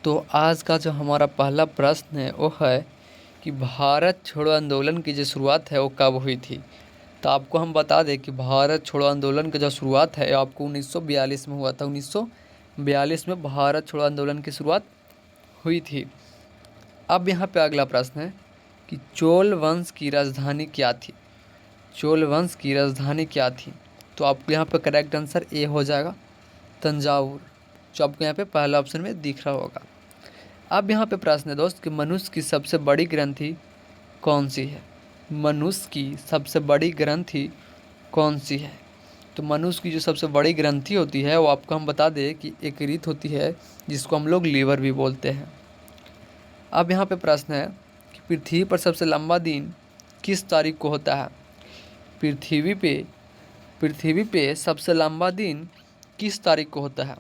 तो आज का जो हमारा पहला प्रश्न है वो है कि भारत छोड़ो आंदोलन की जो शुरुआत है वो कब हुई थी। तो आपको हम बता दें कि भारत छोड़ो आंदोलन की जो शुरुआत है आपको 1942 में हुआ था। 1942 में भारत छोड़ो आंदोलन की शुरुआत हुई थी। अब यहाँ पे अगला प्रश्न है कि चोल वंश की राजधानी क्या थी। चोल वंश की राजधानी क्या थी। तो आपको यहाँ पे करेक्ट आंसर ए हो जाएगा, तंजावुर, जो आपको यहाँ पे पहला ऑप्शन में दिख रहा होगा। अब यहाँ पे प्रश्न है दोस्त कि मनुष्य की सबसे बड़ी ग्रंथि कौन सी है। मनुष्य की सबसे बड़ी ग्रंथि कौन सी है। तो मनुष्य की जो सबसे बड़ी ग्रंथि होती है वो आपको हम बता दें कि एक रीत होती है जिसको हम लोग लीवर भी बोलते हैं। अब यहाँ पे प्रश्न है कि पृथ्वी पर सबसे लंबा दिन किस तारीख को होता है। पृथ्वी पे सबसे लंबा दिन किस तारीख को होता है।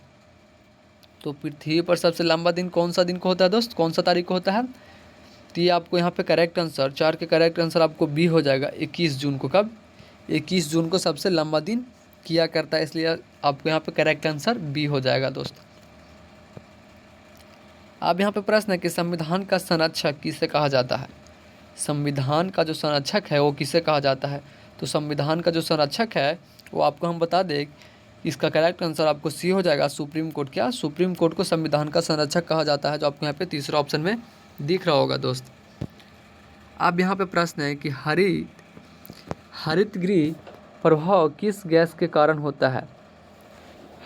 तो पृथ्वी पर सबसे लंबा दिन कौन सा दिन को होता है दोस्त, कौन सा तारीख को होता है। तो ये आपको यहाँ पे करेक्ट आंसर, 4 के करेक्ट आंसर आपको बी हो जाएगा, 21 जून को। कब? 21 जून को सबसे लंबा दिन किया करता है, इसलिए आपको यहाँ पे करेक्ट आंसर बी हो जाएगा दोस्त। अब यहाँ पे प्रश्न है कि संविधान का संरक्षक किसे कहा जाता है। संविधान का जो संरक्षक है वो किसे कहा जाता है। तो संविधान का जो संरक्षक है वो आपको हम बता दें, इसका करेक्ट आंसर आपको सी हो जाएगा, सुप्रीम कोर्ट। क्या? सुप्रीम कोर्ट को संविधान का संरक्षक कहा जाता है, जो आपको यहाँ पे तीसरा ऑप्शन में दिख रहा होगा दोस्त। अब यहाँ पे प्रश्न है कि हरित गृह प्रभाव किस गैस के कारण होता है।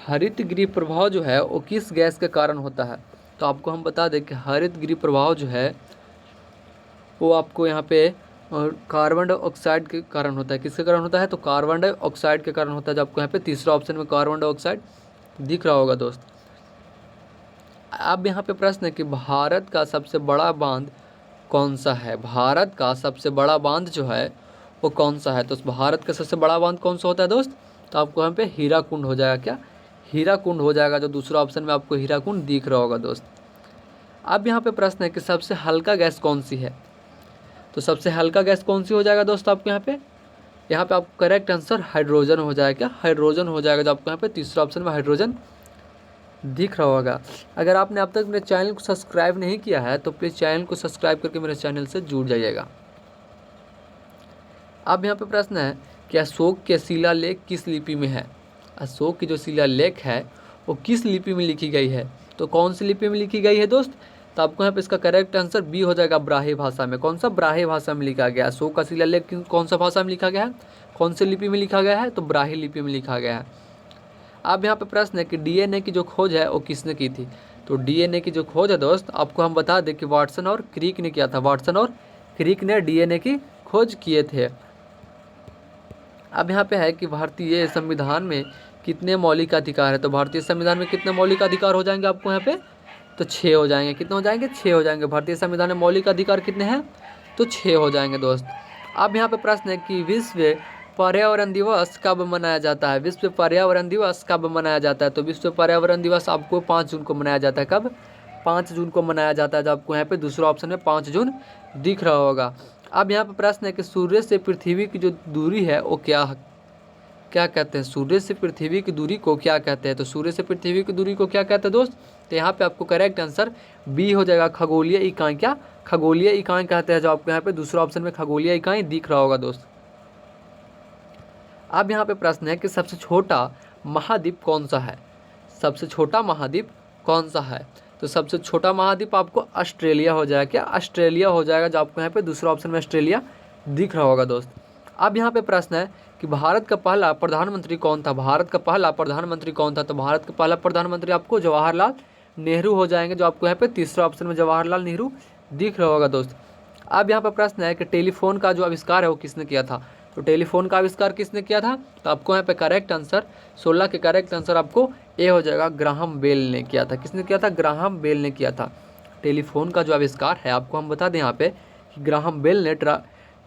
हरित गृह प्रभाव जो है वो किस गैस के कारण होता है। तो आपको हम बता दें कि हरित गृह प्रभाव जो है वो आपको यहाँ पे कार्बन डाइऑक्साइड के कारण होता है। किसके कारण होता है। तो कार्बन डाइऑक्साइड के कारण होता है, जो आपको यहाँ पे तीसरा ऑप्शन में कार्बन डाइऑक्साइड दिख रहा होगा दोस्त। अब यहाँ पे प्रश्न है कि भारत का सबसे बड़ा बांध कौन सा है। भारत का सबसे बड़ा बांध जो है वो कौन सा है। तो भारत का सबसे बड़ा बांध कौन सा होता है दोस्त। तो आपको यहाँ पे हीराकुंड हो जाएगा। क्या? हीराकुंड हो जाएगा, जो दूसरा ऑप्शन में आपको हीराकुंड दिख रहा होगा दोस्त। अब यहाँ पे प्रश्न है कि सबसे हल्का गैस कौन सी है। तो सबसे हल्का गैस कौन सी हो जाएगा दोस्त आपको यहाँ पे आपको करेक्ट आंसर हाइड्रोजन हो जाएगा। क्या? हाइड्रोजन हो जाएगा, जो आपको यहाँ पे तीसरा ऑप्शन में हाइड्रोजन दिख रहा होगा। अगर आपने अब तक मेरे चैनल को सब्सक्राइब नहीं किया है तो प्लीज़ चैनल को सब्सक्राइब करके मेरे चैनल से जुड़ जाइएगा। अब यहाँ पे प्रश्न है कि अशोक के शिलालेख किस लिपि में है। अशोक की जो शिलालेख है वो किस लिपि में लिखी गई है। तो कौन सी लिपि में लिखी गई है दोस्त। तो आपको यहाँ पे इसका करेक्ट आंसर बी हो जाएगा, ब्राह्मी भाषा में। कौन सा? ब्राह्मी भाषा में लिखा गया। अशोक का शिलालेख कौन सा भाषा में लिखा गया है, कौन सी लिपि में लिखा गया है। तो ब्राह्मी लिपि में लिखा गया है। अब यहाँ पे प्रश्न है कि डीएनए की जो खोज है वो किसने की थी। तो डीएनए की जो खोज है दोस्त आपको हम बता दें कि वाटसन और क्रिक ने किया था। वाटसन और क्रिक ने डीएनए की खोज किए थे। अब यहाँ पे है कि भारतीय संविधान में कितने मौलिक अधिकार है। तो भारतीय संविधान में कितने मौलिक अधिकार हो जाएंगे आपको यहाँ पे। तो 6 हो जाएंगे। कितने हो जाएंगे? 6 हो जाएंगे। भारतीय संविधान में मौलिक अधिकार कितने हैं। तो 6 हो जाएंगे दोस्त। अब यहाँ पे प्रश्न है कि विश्व पर्यावरण दिवस कब मनाया जाता है। विश्व पर्यावरण दिवस कब मनाया जाता है। तो विश्व पर्यावरण दिवस आपको 5 जून को मनाया जाता है। कब? 5 जून को मनाया जाता है, जो आपको यहाँ पे दूसरा ऑप्शन में 5 जून दिख रहा होगा। अब यहाँ पे प्रश्न है कि सूर्य से पृथ्वी की जो दूरी है वो क्या कहते हैं। सूर्य से पृथ्वी की दूरी को क्या कहते हैं। तो सूर्य से पृथ्वी की दूरी को क्या कहते हैं दोस्त। तो यहाँ पे आपको करेक्ट आंसर बी हो जाएगा, खगोलीय इकाई। क्या? खगोलीय इकाई कहते हैं, जो आपको यहाँ पे दूसरा ऑप्शन में खगोलीय इकाई दिख रहा होगा दोस्त। अब यहाँ पे प्रश्न है कि सबसे छोटा महाद्वीप कौन सा है। सबसे छोटा महाद्वीप कौन सा है। तो सबसे छोटा महाद्वीप आपको ऑस्ट्रेलिया हो जाएगा। क्या? ऑस्ट्रेलिया हो जाएगा, जो आपको यहाँ पे दूसरा ऑप्शन में ऑस्ट्रेलिया दिख रहा होगा दोस्त। अब यहाँ पे प्रश्न है कि भारत का पहला प्रधानमंत्री कौन था। भारत का पहला प्रधानमंत्री कौन था। तो भारत का पहला प्रधानमंत्री आपको जवाहरलाल नेहरू हो जाएंगे, जो आपको यहाँ पे तीसरा ऑप्शन में जवाहरलाल नेहरू दिख रहा होगा दोस्त। अब यहाँ पर प्रश्न है कि टेलीफोन का जो आविष्कार है वो किसने किया था। तो टेलीफोन का आविष्कार किसने किया था। तो आपको यहाँ पे करेक्ट आंसर 16 के करेक्ट आंसर आपको ए हो जाएगा, ग्राहम बेल ने किया था। किसने किया था? ग्राहम बेल ने किया था। टेलीफोन का जो आविष्कार है आपको हम बता दें यहाँ पे कि ग्राहम बेल ने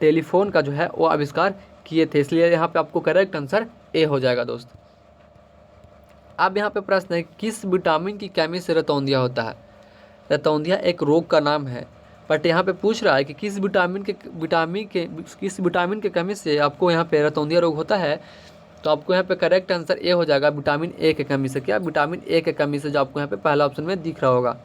टेलीफोन का जो है वो आविष्कार किए थे, इसलिए यहाँ पे आपको करेक्ट आंसर ए हो जाएगा दोस्त। अब यहाँ पे प्रश्न है किस विटामिन की कमी से रतौंधिया होता है। रतौंधिया एक रोग का नाम है, बट यहाँ पे पूछ रहा है कि किस विटामिन के कमी से आपको यहाँ पे रतौंधिया रोग होता है। तो आपको यहाँ पे करेक्ट आंसर ए हो जाएगा, विटामिन ए के कमी से। क्या? विटामिन ए के कमी से, जो आपको यहाँ पे पहला ऑप्शन में दिख रहा होगा।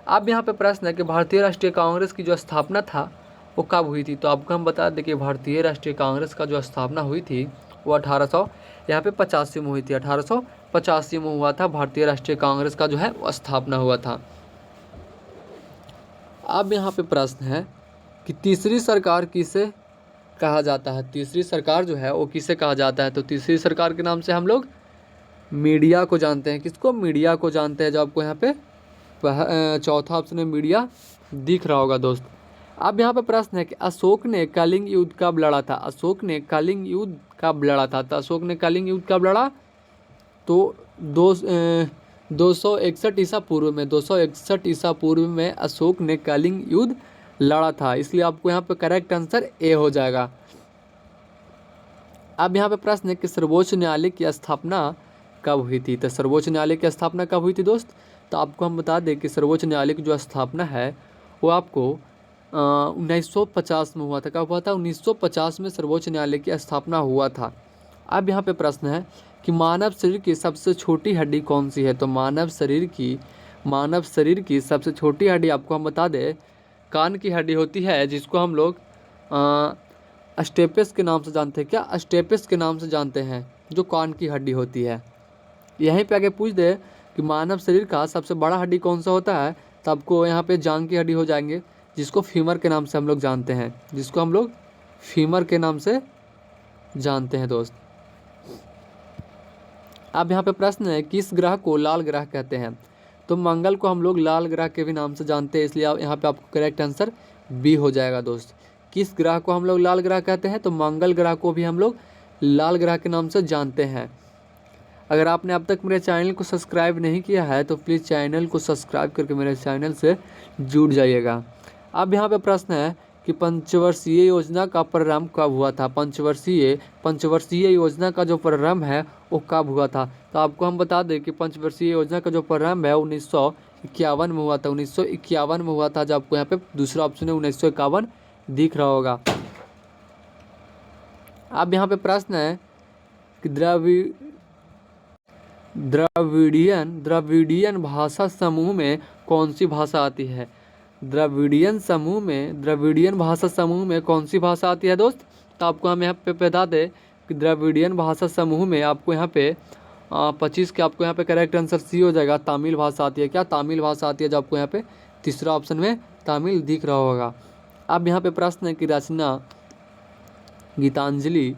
अब यहाँ पे प्रश्न है कि भारतीय राष्ट्रीय कांग्रेस की जो स्थापना था वो कब हुई थी। तो आपको हम बता दें कि भारतीय राष्ट्रीय कांग्रेस का जो स्थापना हुई थी वो 1885 में हुई थी। 1885 में हुआ था भारतीय राष्ट्रीय कांग्रेस का जो है वो स्थापना हुआ था। अब यहाँ पे प्रश्न है कि तीसरी सरकार किसे कहा जाता है। तीसरी सरकार जो है वो किसे कहा जाता है। तो तीसरी सरकार के नाम से हम लोग मीडिया को जानते हैं। किसको? मीडिया को जानते हैं। जो आपको यहाँ पे चौथा ऑप्शन में मीडिया दिख रहा होगा दोस्त। अब यहाँ पे प्रश्न है कि अशोक ने कलिंग युद्ध कब लड़ा था। अशोक ने कलिंग युद्ध कब लड़ा था। तो अशोक ने कलिंग युद्ध कब लड़ा? तो 261 ईसा पूर्व में 261 ईसा पूर्व में अशोक ने कलिंग युद्ध लड़ा था। इसलिए आपको यहाँ पे करेक्ट आंसर ए हो जाएगा। अब यहाँ पे प्रश्न है कि सर्वोच्च न्यायालय की स्थापना कब हुई थी। तो सर्वोच्च न्यायालय की स्थापना कब हुई थी दोस्त? तो आपको हम बता दें कि सर्वोच्च न्यायालय की जो स्थापना है वो आपको 1950 में हुआ था। कब हुआ था? 1950 में सर्वोच्च न्यायालय की स्थापना हुआ था। अब यहाँ पे प्रश्न है कि मानव शरीर की सबसे छोटी हड्डी कौन सी है। तो मानव शरीर की सबसे छोटी हड्डी आपको हम बता दें कान की हड्डी होती है, जिसको हम लोग स्टेपिस के नाम से जानते हैं। क्या? स्टेपिस के नाम से जानते हैं, जो कान की हड्डी होती है। यहीं पे आगे पूछ दे कि मानव शरीर का सबसे बड़ा हड्डी कौन सा होता है, तो आपको यहाँ पे जांघ की हड्डी हो जाएंगे, जिसको फीमर के नाम से हम लोग जानते हैं। जिसको हम लोग फीमर के नाम से जानते हैं दोस्त। अब यहाँ पे प्रश्न है किस ग्रह को लाल ग्रह कहते हैं। तो मंगल को हम लोग लाल ग्रह के भी नाम से जानते हैं, इसलिए यहाँ पे आपको करेक्ट आंसर बी हो जाएगा दोस्त। किस ग्रह को हम लोग लाल ग्रह कहते हैं? तो मंगल ग्रह को भी हम लोग लाल ग्रह के नाम से जानते हैं। अगर आपने अब तक मेरे चैनल को सब्सक्राइब नहीं किया है तो प्लीज़ चैनल को सब्सक्राइब करके मेरे चैनल से जुड़ जाइएगा। अब यहाँ पे प्रश्न है कि पंचवर्षीय योजना का प्रारंभ कब हुआ था। पंचवर्षीय योजना का जो प्रारंभ है वो कब हुआ था। तो आपको हम बता दें कि पंचवर्षीय योजना का जो प्रारंभ है 1951 में हुआ था। 1951 में हुआ था। जो आपको यहाँ पे दूसरा ऑप्शन है 1951 दिख रहा होगा। अब यहाँ पे प्रश्न है कि द्रविडियन भाषा समूह में कौन सी भाषा आती है। द्रविडियन भाषा समूह में कौन सी भाषा आती है दोस्त? तो आपको हम यहाँ पे बता दें कि द्रविडियन भाषा समूह में आपको यहाँ पे 25 के आपको यहाँ पे करेक्ट आंसर सी हो जाएगा। तमिल भाषा आती है। क्या? तमिल भाषा आती है। जो आपको यहाँ पे तीसरा ऑप्शन में तमिल दिख रहा होगा। अब यहाँ पे प्रश्न है कि रचना गीतांजलि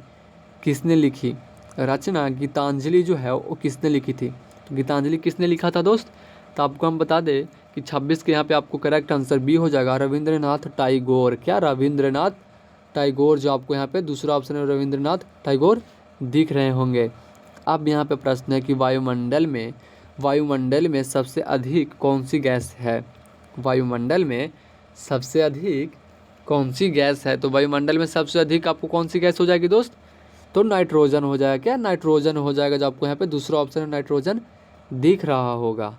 किसने लिखी। रचना गीतांजलि जो है वो किसने लिखी थी। तो गीतांजलि किसने लिखा था दोस्त? तो आपको हम बता दें कि 26 के यहाँ पे आपको करेक्ट आंसर बी हो जाएगा, रविंद्रनाथ टैगोर। क्या? रविंद्रनाथ टैगोर। जो आपको यहाँ पे दूसरा ऑप्शन है रविंद्रनाथ टैगोर दिख रहे होंगे। अब यहाँ पे प्रश्न है कि वायुमंडल में सबसे अधिक कौन सी गैस है। वायुमंडल में सबसे अधिक कौन सी गैस है। तो वायुमंडल में सबसे अधिक आपको कौन सी गैस हो जाएगी दोस्त? तो नाइट्रोजन हो जाएगा। क्या? नाइट्रोजन हो जाएगा। जो आपको यहाँ पे दूसरा ऑप्शन है नाइट्रोजन दिख रहा होगा।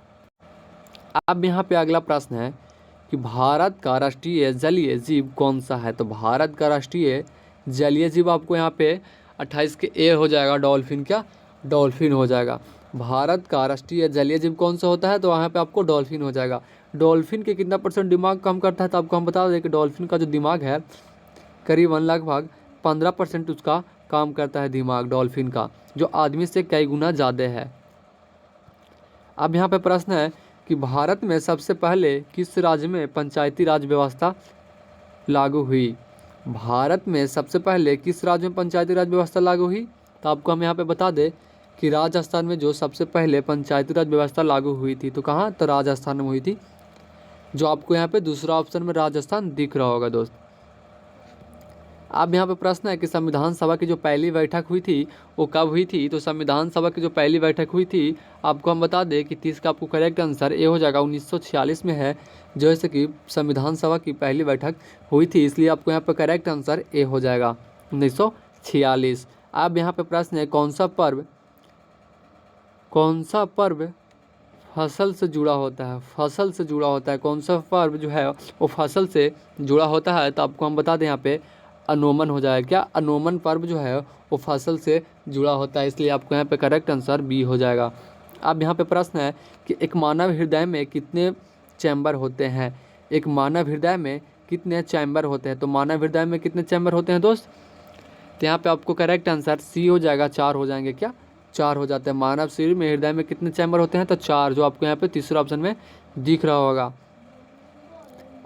अब यहाँ पे अगला प्रश्न है कि भारत का राष्ट्रीय जलीय जीव कौन सा है। तो भारत का राष्ट्रीय जलीय जीव आपको यहाँ पे 28 के ए हो जाएगा, डॉल्फिन। क्या? डॉल्फिन हो जाएगा। भारत का राष्ट्रीय जलीय जीव कौन सा होता है? तो वहाँ पे आपको डॉल्फिन हो जाएगा। डॉल्फिन के कितना % दिमाग काम करता है? तो आपको हम बता दें कि डॉल्फिन का जो दिमाग है करीबन लगभग 15% उसका काम करता है दिमाग डॉल्फिन का, जो आदमी से कई गुना ज़्यादा है। अब यहाँ पे प्रश्न है कि भारत में सबसे पहले किस राज्य में पंचायती राज व्यवस्था लागू हुई। भारत में सबसे पहले किस राज्य में पंचायती राज व्यवस्था लागू हुई? तो आपको हम यहाँ पे बता दें कि राजस्थान में जो सबसे पहले पंचायती राज व्यवस्था लागू हुई थी। तो कहाँ? तो राजस्थान में हुई थी। जो आपको यहाँ पे दूसरा ऑप्शन में राजस्थान दिख रहा होगा दोस्त। अब यहाँ पे प्रश्न है कि संविधान सभा की जो पहली बैठक हुई थी वो कब हुई थी। तो संविधान सभा की जो पहली बैठक हुई थी आपको हम बता दें कि 30 का आपको करेक्ट आंसर ए हो जाएगा। 1946 में है जैसे कि संविधान सभा की पहली बैठक हुई थी, इसलिए आपको यहाँ पे करेक्ट आंसर ए हो जाएगा 1946। अब यहाँ पे प्रश्न है कौन सा पर्व फसल से जुड़ा होता है। फसल से जुड़ा होता है। कौन सा पर्व जो है वो फसल से जुड़ा होता है। तो आपको हम बता दें यहाँ पे अनोमन हो जाएगा। क्या? अनोमन पर्व जो है वो फसल से जुड़ा होता है, इसलिए आपको यहाँ पे करेक्ट आंसर बी हो जाएगा। अब यहाँ पे प्रश्न है कि एक मानव हृदय में कितने चैम्बर होते हैं? एक मानव हृदय में कितने चैम्बर होते हैं? तो मानव हृदय में कितने चैम्बर होते हैं दोस्त? तो यहाँ पे आपको करेक्ट आंसर सी हो जाएगा, 4 हो जाएंगे। क्या 4 हो जाते हैं? मानव शरीर में हृदय में कितने चैम्बर होते हैं? तो 4, जो आपको यहाँ पे तीसरा ऑप्शन में दिख रहा होगा।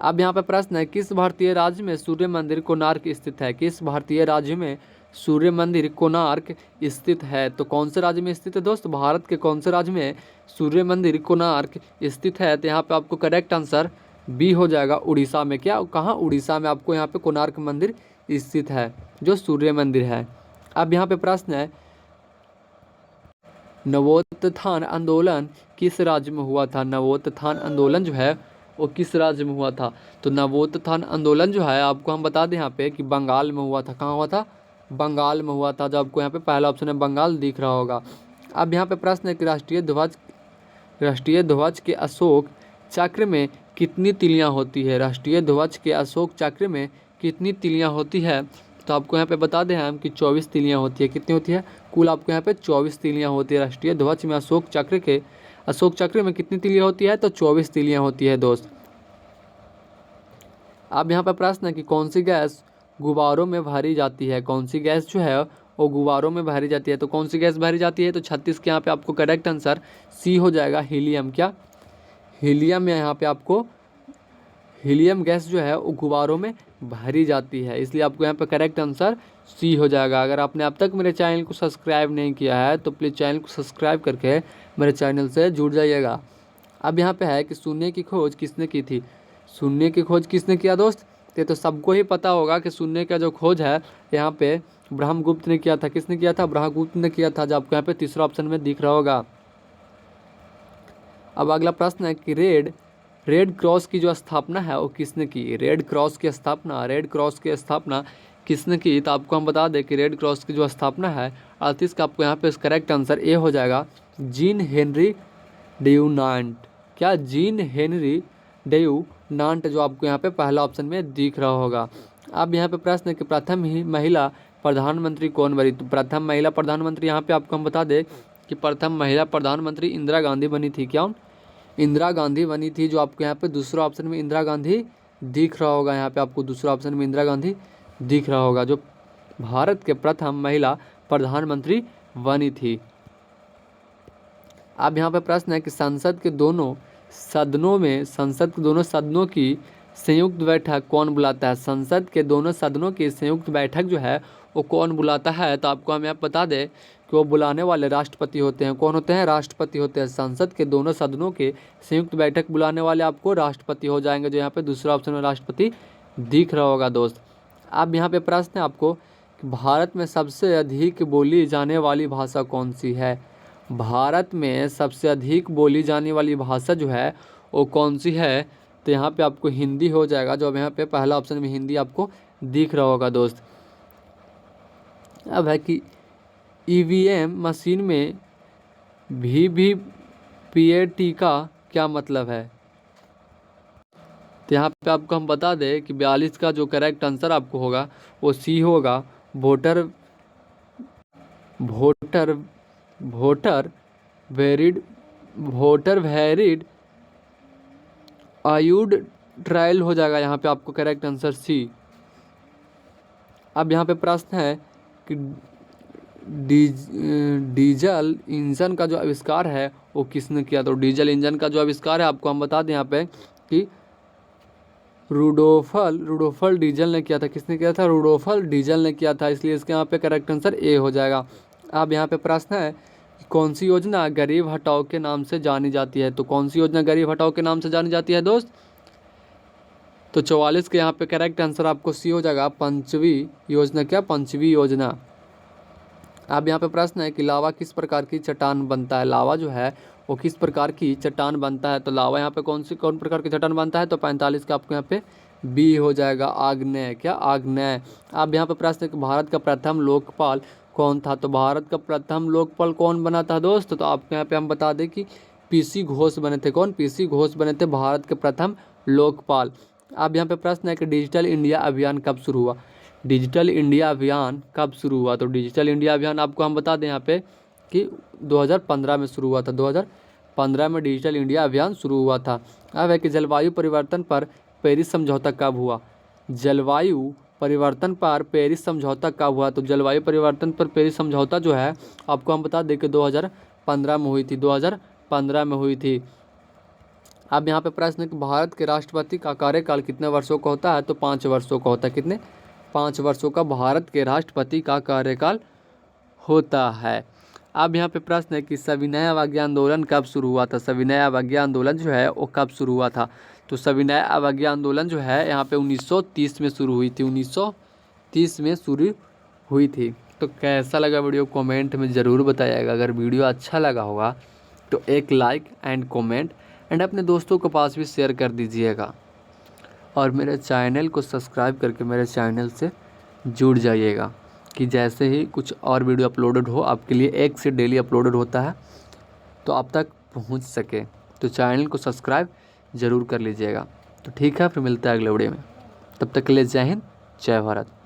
अब यहाँ पे प्रश्न है, किस भारतीय राज्य में सूर्य मंदिर कोणार्क स्थित है? किस भारतीय राज्य में सूर्य मंदिर कोणार्क स्थित है? तो कौन से राज्य में स्थित है दोस्त? भारत के कौन से राज्य में सूर्य मंदिर कोणार्क स्थित है? तो यहाँ पे आपको करेक्ट आंसर बी हो जाएगा, उड़ीसा में। क्या कहाँ? उड़ीसा में आपको यहाँ पे कोणार्क मंदिर स्थित है, जो सूर्य मंदिर है। अब यहाँ पे प्रश्न है, नवोत्थान आंदोलन किस राज्य में हुआ था? नवोत्थान आंदोलन जो है वो किस राज्य में हुआ था? तो नवोत्थान आंदोलन जो है आपको हम बता दें यहाँ पे कि बंगाल में हुआ था। कहाँ हुआ था? बंगाल में हुआ था, जो आपको यहाँ पे पहला ऑप्शन है बंगाल दिख रहा होगा। अब यहाँ पे प्रश्न है कि राष्ट्रीय ध्वज के अशोक चक्र में कितनी तिलियाँ होती है? राष्ट्रीय ध्वज के अशोक चक्र में कितनी तिलियाँ होती है? तो आपको यहाँ पे बता दें हम कि 24 तिलियाँ होती है। कितनी होती है? कुल आपको यहाँ पे 24 तिलियाँ होती है। राष्ट्रीय ध्वज में अशोक चक्र में कितनी तिलियाँ होती है? तो 24 तिलियाँ होती है दोस्त। अब यहाँ पे प्रश्न है कि कौन सी गैस गुब्बारों में भरी जाती है? कौन सी गैस जो है वो गुब्बारों में भरी जाती है? तो कौन सी गैस भरी जाती है? तो 36 के यहाँ पे आपको करेक्ट आंसर सी हो जाएगा, हीलियम। क्या? हीलियम में यहाँ पे आपको हीलियम गैस जो है वो गुब्बारों में भरी जाती है, इसलिए आपको यहाँ पे करेक्ट आंसर सी हो जाएगा। अगर आपने अब तक मेरे चैनल को सब्सक्राइब नहीं किया है तो प्लीज़ चैनल को सब्सक्राइब करके मेरे चैनल से जुड़ जाइएगा। अब यहाँ पे है कि शून्य की खोज किसने की थी? शून्य की खोज किसने किया दोस्त? ये तो सबको ही पता होगा कि शून्य का जो खोज है यहाँ पे ब्रह्मगुप्त ने किया था। किसने किया था? ब्रह्मगुप्त ने किया था, जो आपको यहाँ पे तीसरा ऑप्शन में दिख रहा होगा। अब अगला प्रश्न है कि रेड क्रॉस की जो स्थापना है वो किसने की? रेड क्रॉस की स्थापना किसने की? तो आपको हम बता दें कि रेड क्रॉस की जो स्थापना है 38 का आपको यहाँ पे करेक्ट आंसर ए हो जाएगा, जीन हेनरी ड्यूनांट। क्या? जीन हेनरी ड्यूनांट, जो आपको यहाँ पे पहला ऑप्शन में दिख रहा होगा। अब यहाँ पे प्रश्न है कि प्रथम ही महिला प्रधानमंत्री कौन बनी? तो प्रथम महिला प्रधानमंत्री यहाँ पे आपको हम बता दें कि प्रथम महिला प्रधानमंत्री इंदिरा गांधी बनी थी। क्या? इंदिरा गांधी बनी थी, जो आपको यहाँ पे दूसरा ऑप्शन में इंदिरा गांधी दिख रहा होगा। यहाँ पे आपको दूसरा ऑप्शन में इंदिरा गांधी दिख रहा होगा, जो भारत के प्रथम महिला प्रधानमंत्री बनी थी। अब यहाँ पे प्रश्न है कि संसद के दोनों सदनों की संयुक्त बैठक कौन बुलाता है? संसद के दोनों सदनों की संयुक्त बैठक जो है वो कौन बुलाता है? तो आपको हम यहाँ बता दें कि वो बुलाने वाले राष्ट्रपति होते हैं। कौन होते हैं? राष्ट्रपति होते हैं। संसद के दोनों सदनों के संयुक्त बैठक बुलाने वाले आपको राष्ट्रपति हो जाएंगे, जो यहाँ पे दूसरा ऑप्शन में राष्ट्रपति दिख रहा होगा दोस्त। अब यहाँ पे प्रश्न है आपको कि भारत में सबसे अधिक बोली जाने वाली भाषा कौन सी है? भारत में सबसे अधिक बोली जाने वाली भाषा जो है वो कौन सी है? तो यहाँ पे आपको हिंदी हो जाएगा, जो अब यहाँ पे पहला ऑप्शन में हिंदी आपको दिख रहा होगा दोस्त। अब है कि ईवीएम मशीन में वीवीपीएटी का क्या मतलब है? तो यहाँ पे आपको हम बता दें कि 42 का जो करेक्ट आंसर आपको होगा वो सी होगा, वोटर वेरिड आयुड ट्रायल हो जाएगा। यहाँ पे आपको करेक्ट आंसर सी। अब यहाँ पे प्रश्न है कि डीजल इंजन का जो आविष्कार है वो किसने किया? तो डीजल इंजन का जो आविष्कार है आपको हम बता दें यहाँ पे कि रुडोफल डीजल ने किया था। किसने किया था? रुडोफल डीजल ने किया था, इसलिए इसके यहाँ पे करेक्ट आंसर ए हो जाएगा। अब यहाँ पे प्रश्न है कि कौन सी योजना गरीब हटाओ के नाम से जानी जाती है? तो कौन सी योजना गरीब हटाओ के नाम से जानी जाती है दोस्त? तो 44 के यहाँ पे करेक्ट आंसर आपको सी हो जाएगा, पंचवी योजना। क्या? पंचवी योजना। अब यहाँ पे प्रश्न है कि लावा किस प्रकार की चट्टान बनता है? लावा जो है वो किस प्रकार की चट्टान बनता है? तो लावा यहाँ पे कौन प्रकार की चट्टान बनता है? तो 45 का आपको यहाँ पे बी हो जाएगा, आग्नेय। क्या? आग्नेय। अब यहाँ पे प्रश्न है कि भारत का प्रथम लोकपाल कौन था? तो भारत का प्रथम लोकपाल कौन बना था दोस्त? तो आपको यहाँ पे हम बता दें कि पीसी घोष बने थे। कौन? पीसी घोष बने थे भारत के प्रथम लोकपाल। अब यहाँ पे प्रश्न है कि डिजिटल इंडिया अभियान कब शुरू हुआ? डिजिटल इंडिया अभियान कब शुरू हुआ? तो डिजिटल इंडिया अभियान आपको हम बता दें यहाँ पे कि 2015 में शुरू हुआ था। 2015 में डिजिटल इंडिया अभियान शुरू हुआ था। अब है कि जलवायु परिवर्तन पर पेरिस समझौता कब हुआ? जलवायु परिवर्तन पर पेरिस समझौता कब हुआ? तो जलवायु परिवर्तन पर पेरिस समझौता जो है आपको हम बता दें कि 2015 में हुई थी, 2015 में हुई थी। अब यहाँ पे प्रश्न है कि भारत के राष्ट्रपति का कार्यकाल कितने वर्षों का होता है? तो 5 वर्षों का होता है। कितने? 5 वर्षों का भारत के राष्ट्रपति का कार्यकाल होता है। अब यहाँ पे प्रश्न है कि सविनय अवज्ञा आंदोलन कब शुरू हुआ था? सविनय अवज्ञा आंदोलन जो है वो कब शुरू हुआ था? तो सविनय अवज्ञा आंदोलन जो है यहाँ पे 1930 में शुरू हुई थी, 1930 में शुरू हुई थी। तो कैसा लगा वीडियो कमेंट में ज़रूर बताइएगा। अगर वीडियो अच्छा लगा होगा तो एक लाइक एंड कमेंट एंड अपने दोस्तों के पास भी शेयर कर दीजिएगा, और मेरे चैनल को सब्सक्राइब करके मेरे चैनल से जुड़ जाइएगा कि जैसे ही कुछ और वीडियो अपलोडेड हो आपके लिए एक से डेली अपलोडेड होता है तो आप तक पहुंच सके। तो चैनल को सब्सक्राइब ज़रूर कर लीजिएगा। तो ठीक है, फिर मिलता है अगले वीडियो में। तब तक के लिए जय हिंद, जय भारत।